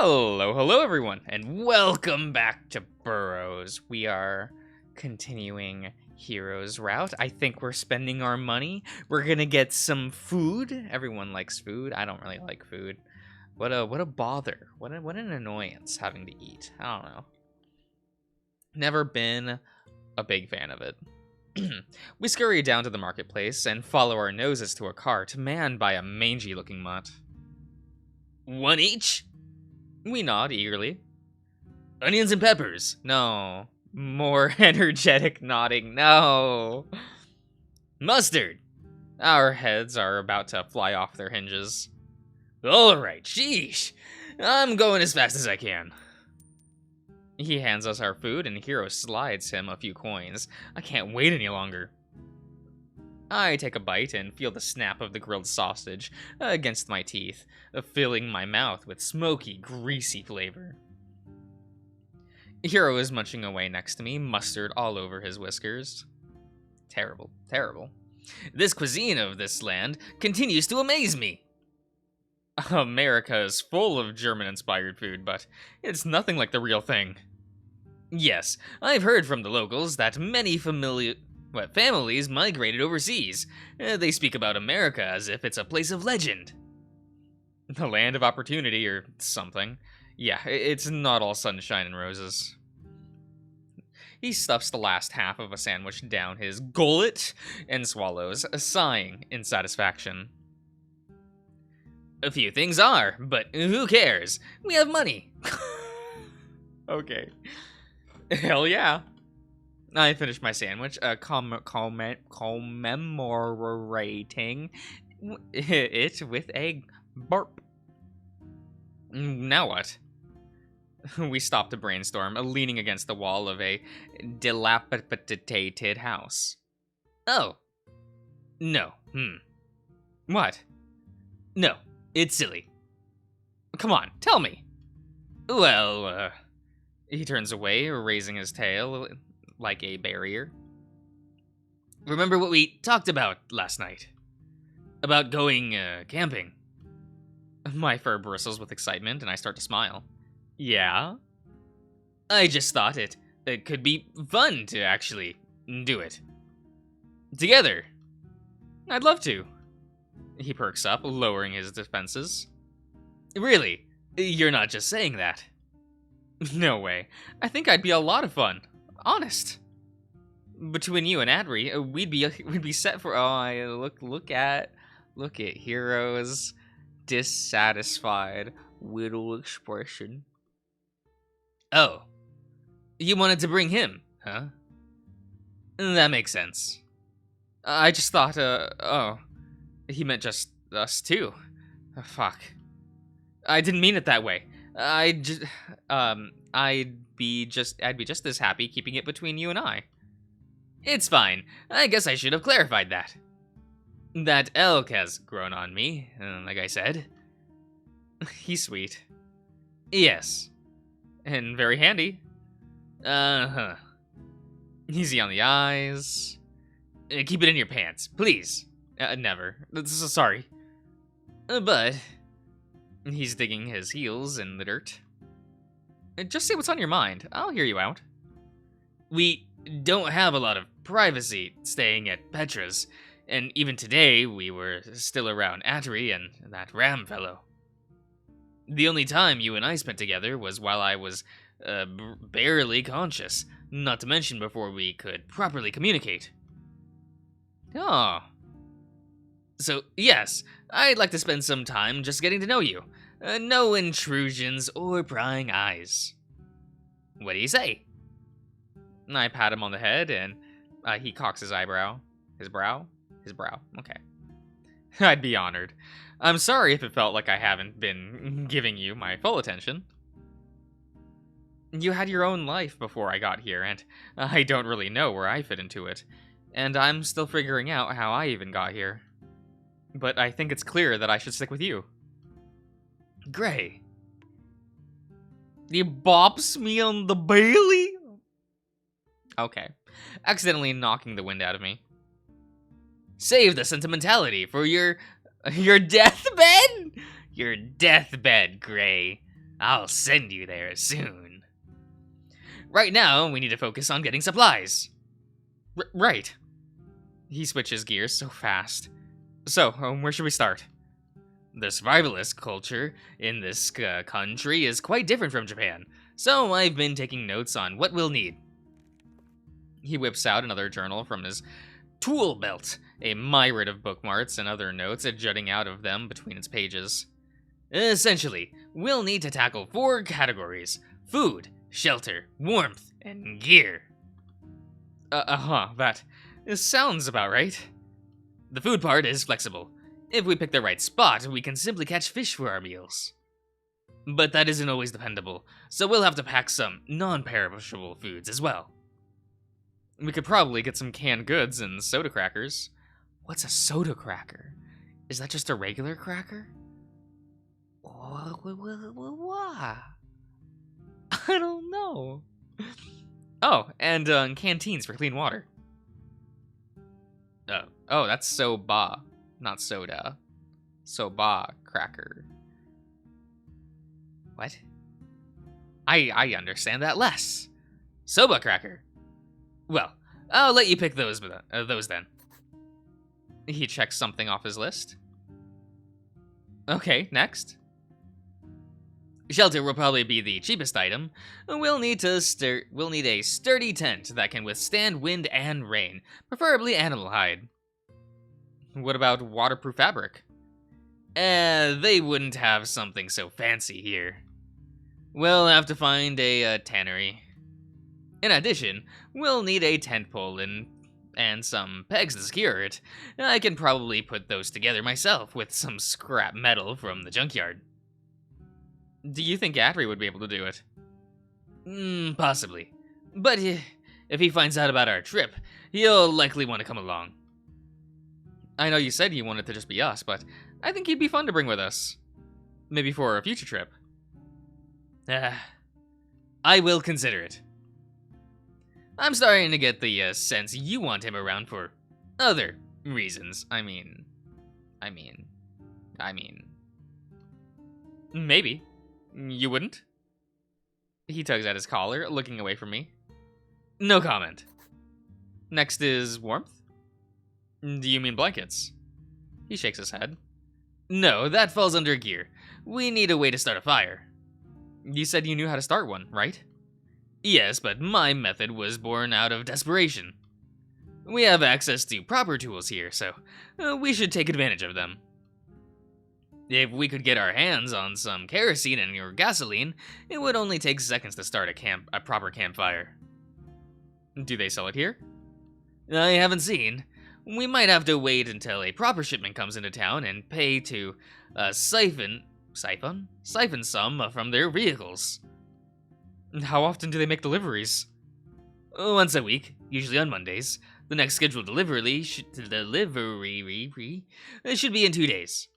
Hello everyone, and welcome back to Burrows. We are continuing Hiro's route. I think we're spending our money. We're gonna get some food. Everyone likes food. I don't really like food. What a bother. What an annoyance having to eat. I don't know. Never been a big fan of it. We scurry down to the marketplace and follow our noses to a cart manned by a mangy-looking mutt. One each? We nod eagerly. Onions and peppers. No. More energetic nodding. No. Mustard. Our heads are about to fly off their hinges. All right, sheesh. I'm going as fast as I can. He hands us our food and Hiro slides him a few coins. I can't wait any longer. I take a bite and feel the snap of the grilled sausage against my teeth, filling my mouth with smoky, greasy flavor. Hiro is munching away next to me, mustard all over his whiskers. Terrible, terrible. This cuisine of this land continues to amaze me. America is full of German-inspired food, but it's nothing like the real thing. Yes, I've heard from the locals that many families migrated overseas. They speak about America as if it's a place of legend. The land of opportunity or something. Yeah, it's not all sunshine and roses. He stuffs the last half of a sandwich down his gullet and swallows, sighing in satisfaction. A few things are, but who cares? We have money. Okay. Hell yeah. I finished my sandwich, commemorating it with a burp. Now what? We stopped to brainstorm, leaning against the wall of a dilapidated house. Oh. No. What? No, it's silly. Come on, tell me. Well, he turns away, raising his tail like a barrier. Remember what we talked about last night? About going, camping. My fur bristles with excitement, and I start to smile. Yeah? I just thought it could be fun to actually do it. Together. I'd love to. He perks up, lowering his defenses. Really? You're not just saying that. No way. I think I'd be a lot of fun. Honest. Between you and Adri, we'd be set for. Oh, look at Hiro's dissatisfied little expression. Oh, you wanted to bring him, huh? That makes sense. I just thought, oh, he meant just us two. Oh, fuck. I didn't mean it that way. I'd be just as happy keeping it between you and I. It's fine. I guess I should have clarified that. That elk has grown on me, like I said. He's sweet. Yes. And very handy. Uh-huh. Easy on the eyes. Keep it in your pants, please. Never. Sorry. But he's digging his heels in the dirt. Just say what's on your mind. I'll hear you out. We don't have a lot of privacy staying at Petra's, and even today we were still around Atri and that Ram fellow. The only time you and I spent together was while I was barely conscious, not to mention before we could properly communicate. Oh. So, yes, I'd like to spend some time just getting to know you. No intrusions or prying eyes. What do you say? I pat him on the head, and he cocks his eyebrow. His brow? His brow. Okay. I'd be honored. I'm sorry if it felt like I haven't been giving you my full attention. You had your own life before I got here, and I don't really know where I fit into it. And I'm still figuring out how I even got here. But I think it's clear that I should stick with you. Gray. He bops me on the Bailey? Okay. Accidentally knocking the wind out of me. Save the sentimentality for your deathbed? Your deathbed, Gray. I'll send you there soon. Right now, we need to focus on getting supplies. Right. He switches gears so fast. So, where should we start? The survivalist culture in this country is quite different from Japan, so I've been taking notes on what we'll need. He whips out another journal from his tool belt, a myriad of bookmarks and other notes jutting out of them between its pages. Essentially, we'll need to tackle 4 categories: food, shelter, warmth, and gear. That sounds about right. The food part is flexible. If we pick the right spot, we can simply catch fish for our meals. But that isn't always dependable, so we'll have to pack some non-perishable foods as well. We could probably get some canned goods and soda crackers. What's a soda cracker? Is that just a regular cracker? What? I don't know. Oh, and canteens for clean water. Oh, that's soba, not soda. Soba cracker. What? I understand that less. Soba cracker. Well, I'll let you pick those then. He checks something off his list. Okay, next. Shelter will probably be the cheapest item. We'll need a sturdy tent that can withstand wind and rain, preferably animal hide. What about waterproof fabric? They wouldn't have something so fancy here. We'll have to find a tannery. In addition, we'll need a tent pole and some pegs to secure it. I can probably put those together myself with some scrap metal from the junkyard. Do you think Atri would be able to do it? Possibly. But if he finds out about our trip, he'll likely want to come along. I know you said you wanted to just be us, but I think he'd be fun to bring with us. Maybe for a future trip. I will consider it. I'm starting to get the sense you want him around for other reasons. I mean. Maybe. You wouldn't? He tugs at his collar, looking away from me. No comment. Next is warmth? Do you mean blankets? He shakes his head. No, that falls under gear. We need a way to start a fire. You said you knew how to start one, right? Yes, but my method was born out of desperation. We have access to proper tools here, so we should take advantage of them. If we could get our hands on some kerosene and your gasoline, it would only take seconds to start a proper campfire. Do they sell it here? I haven't seen. We might have to wait until a proper shipment comes into town and pay to siphon some from their vehicles. How often do they make deliveries? Once a week, usually on Mondays. The next scheduled delivery should be in 2 days.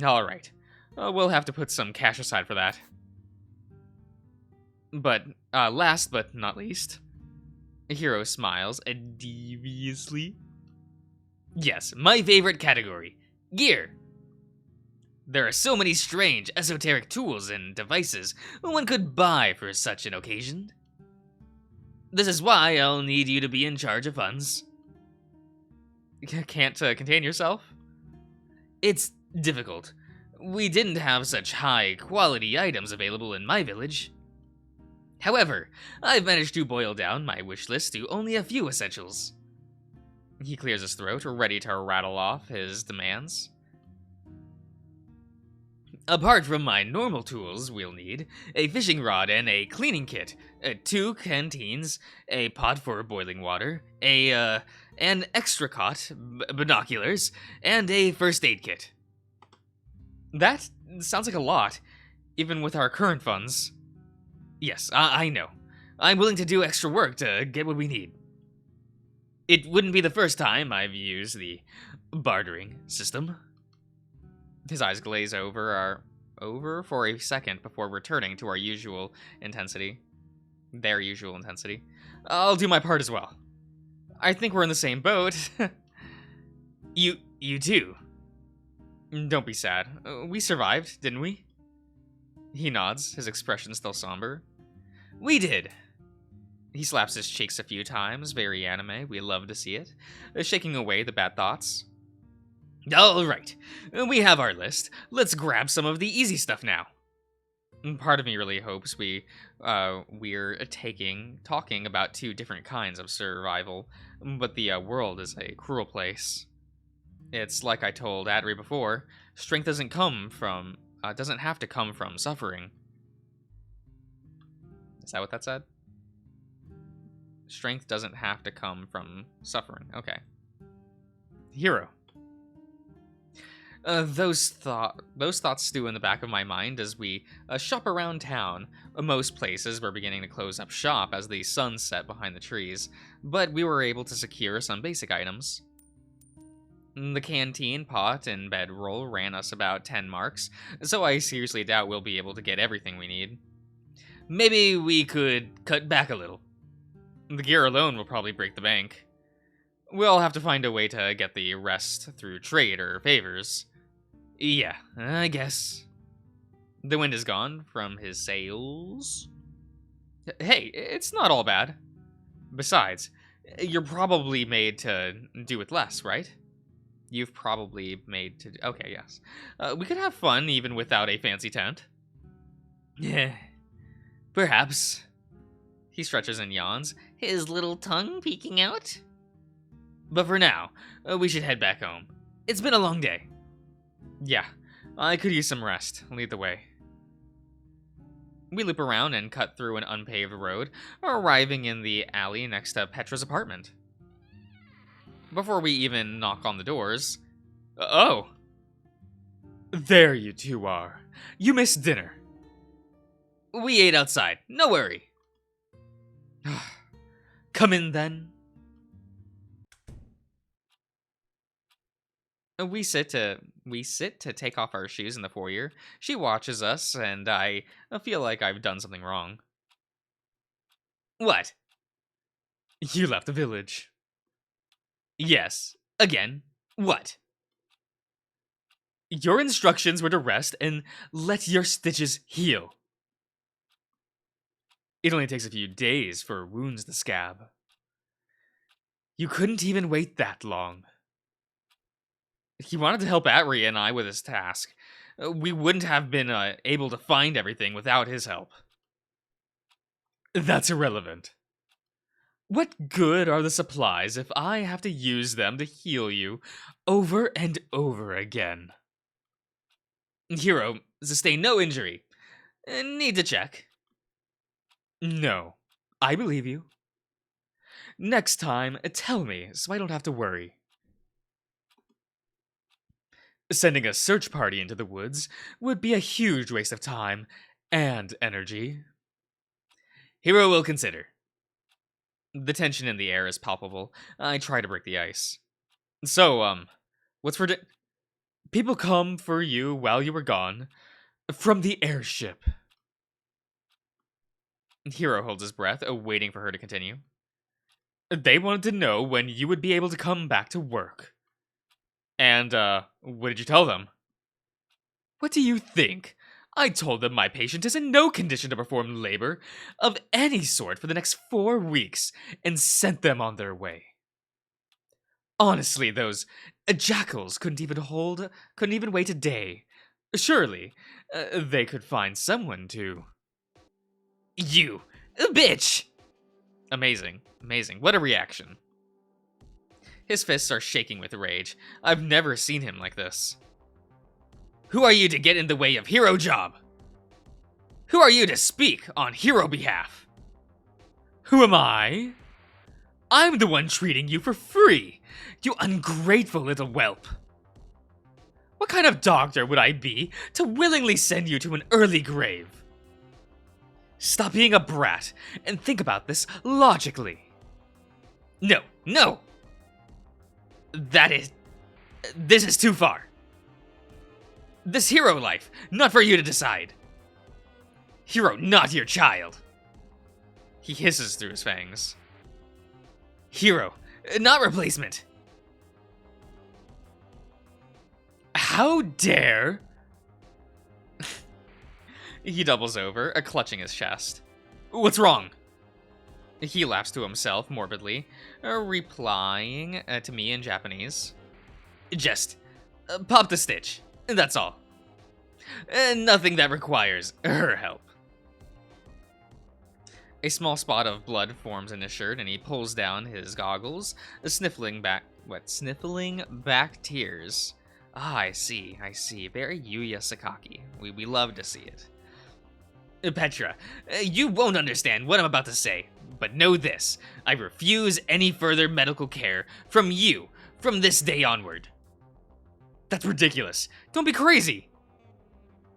Alright. We'll have to put some cash aside for that. But, last but not least, Hiro smiles deviously. Yes, my favorite category, gear. There are so many strange, esoteric tools and devices one could buy for such an occasion. This is why I'll need you to be in charge of funds. Can't contain yourself? It's difficult. We didn't have such high-quality items available in my village. However, I've managed to boil down my wish list to only a few essentials. He clears his throat, ready to rattle off his demands. Apart from my normal tools, we'll need a fishing rod and a cleaning kit, 2 canteens, a pot for boiling water, an extra cot, binoculars, and a first aid kit. That sounds like a lot, even with our current funds. Yes, I know. I'm willing to do extra work to get what we need. It wouldn't be the first time I've used the bartering system. His eyes glaze over for a second before returning to our usual intensity. Their usual intensity. I'll do my part as well. I think we're in the same boat. You too. Don't be sad. We survived, didn't we? He nods, his expression still somber. We did. He slaps his cheeks a few times, very anime, we love to see it, shaking away the bad thoughts. Alright, we have our list. Let's grab some of the easy stuff now. Part of me really hopes we're talking about two different kinds of survival, but the world is a cruel place. It's like I told Adri before, strength doesn't have to come from suffering. Is that what that said? Strength doesn't have to come from suffering. Okay. Hiro. Those thoughts stew in the back of my mind as we shop around town. Most places were beginning to close up shop as the sun set behind the trees, but we were able to secure some basic items. The canteen, pot, and bedroll ran us about 10 marks, so I seriously doubt we'll be able to get everything we need. Maybe we could cut back a little. The gear alone will probably break the bank. We'll have to find a way to get the rest through trade or favors. Yeah, I guess. The wind is gone from his sails. Hey, it's not all bad. Besides, you're probably made to do with less, right? You've probably made to... Okay, yes. We could have fun even without a fancy tent. Yeah, perhaps. He stretches and yawns, his little tongue peeking out. But for now, we should head back home. It's been a long day. Yeah, I could use some rest. Lead the way. We loop around and cut through an unpaved road, arriving in the alley next to Petra's apartment. Before we even knock on the doors... Oh! There you two are. You missed dinner. We ate outside, no worry. Come in then. We sit to take off our shoes in the foyer. She watches us, and I feel like I've done something wrong. What? You left the village. Yes. Again. What? Your instructions were to rest and let your stitches heal. It only takes a few days for wounds to scab. You couldn't even wait that long. He wanted to help Atri and I with his task. We wouldn't have been able to find everything without his help. That's irrelevant. What good are the supplies if I have to use them to heal you over and over again? Hiro sustained no injury. Need to check. No, I believe you. Next time, tell me so I don't have to worry. Sending a search party into the woods would be a huge waste of time and energy. Hiro will consider. The tension in the air is palpable. I try to break the ice. So, what's for people come for you while you were gone. From the airship. Hiro holds his breath, waiting for her to continue. They wanted to know when you would be able to come back to work. And, what did you tell them? What do you think? I told them my patient is in no condition to perform labor of any sort for the next 4 weeks and sent them on their way. Honestly, those jackals couldn't even wait a day. Surely, they could find someone to... You, bitch! Amazing, amazing. What a reaction. His fists are shaking with rage. I've never seen him like this. Who are you to get in the way of Hiro job? Who are you to speak on Hiro behalf? Who am I? I'm the one treating you for free, you ungrateful little whelp. What kind of doctor would I be to willingly send you to an early grave? Stop being a brat and think about this logically. No, no! This is too far. This Hiro life, not for you to decide. Hiro, not your child. He hisses through his fangs. Hiro, not replacement. How dare... He doubles over, clutching his chest. What's wrong? He laughs to himself morbidly, replying to me in Japanese. Just popped a stitch, that's all. Nothing that requires her help. A small spot of blood forms in his shirt, and he pulls down his goggles, sniffling back tears. Ah, I see. Very Yuya Sakaki. We love to see it. Petra, you won't understand what I'm about to say, but know this. I refuse any further medical care from you from this day onward. That's ridiculous. Don't be crazy.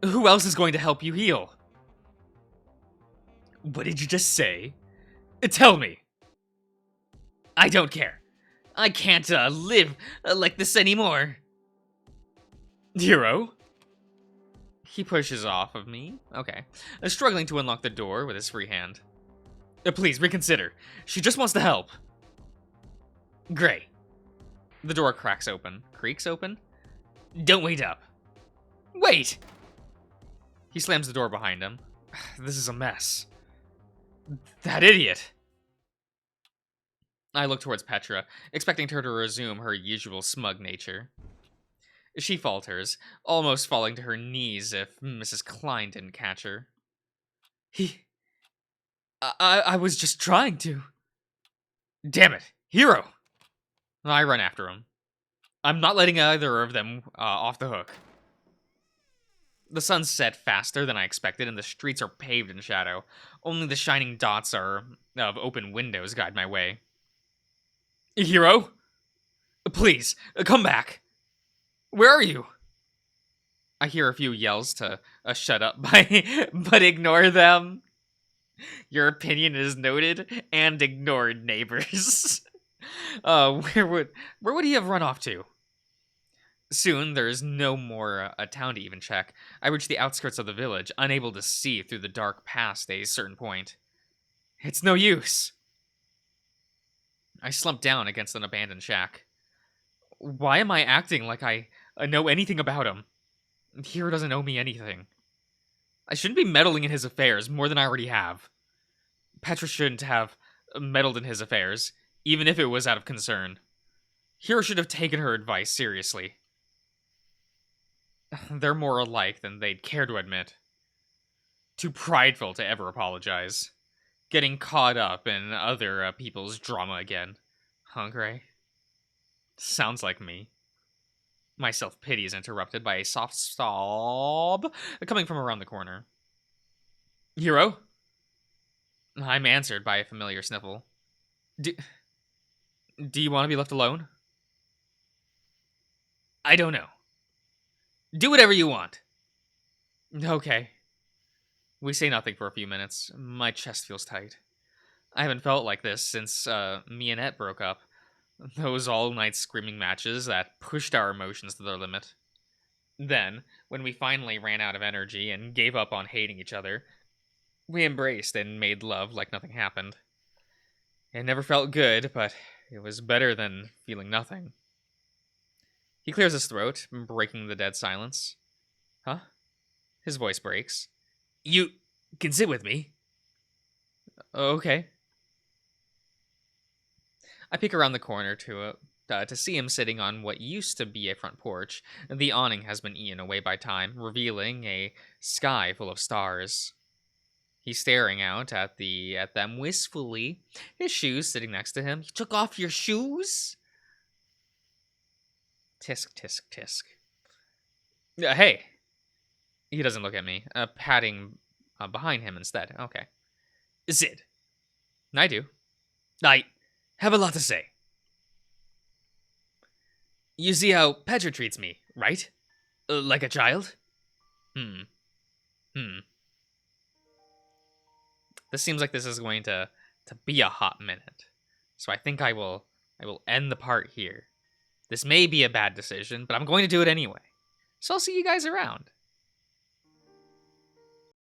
Who else is going to help you heal? What did you just say? Tell me. I don't care. I can't live like this anymore. Hiro? He pushes off of me. Okay. Struggling to unlock the door with his free hand. Please, reconsider. She just wants to help. Gray. The door creaks open. Don't wait up. Wait! He slams the door behind him. This is a mess. That idiot! I look towards Petra, expecting her to resume her usual smug nature. She falters, almost falling to her knees if Mrs. Klein didn't catch her. I was just trying to. Damn it, Hiro! I run after him. I'm not letting either of them off the hook. The sun set faster than I expected, and the streets are paved in shadow. Only the shining dots of open windows guide my way. Hiro? Please, come back. Where are you? I hear a few yells to shut up, but ignore them. Your opinion is noted and ignored, neighbors. Where would he have run off to? Soon, there is no more a town to even check. I reach the outskirts of the village, unable to see through the dark past a certain point. It's no use. I slump down against an abandoned shack. Why am I acting like I know anything about him? Hiro doesn't owe me anything. I shouldn't be meddling in his affairs more than I already have. Petra shouldn't have meddled in his affairs, even if it was out of concern. Hiro should have taken her advice seriously. They're more alike than they'd care to admit. Too prideful to ever apologize. Getting caught up in other people's drama again. Huh, Gray? Sounds like me. My self-pity is interrupted by a soft sob coming from around the corner. Hiro? I'm answered by a familiar sniffle. Do you want to be left alone? I don't know. Do whatever you want. Okay. We say nothing for a few minutes. My chest feels tight. I haven't felt like this since me and Et broke up. Those all-night screaming matches that pushed our emotions to their limit. Then, when we finally ran out of energy and gave up on hating each other, we embraced and made love like nothing happened. It never felt good, but it was better than feeling nothing. He clears his throat, breaking the dead silence. Huh? His voice breaks. You can sit with me. Okay. I peek around the corner to see him sitting on what used to be a front porch. The awning has been eaten away by time, revealing a sky full of stars. He's staring out at them wistfully, his shoes sitting next to him. You took off your shoes? Tisk, tisk, tisk. Hey! He doesn't look at me, patting behind him instead. Okay. Sid. I do. I have a lot to say. You see how Petra treats me, right? Like a child? This seems like this is going to be a hot minute. So I think I will end the part here. This may be a bad decision, but I'm going to do it anyway. So I'll see you guys around.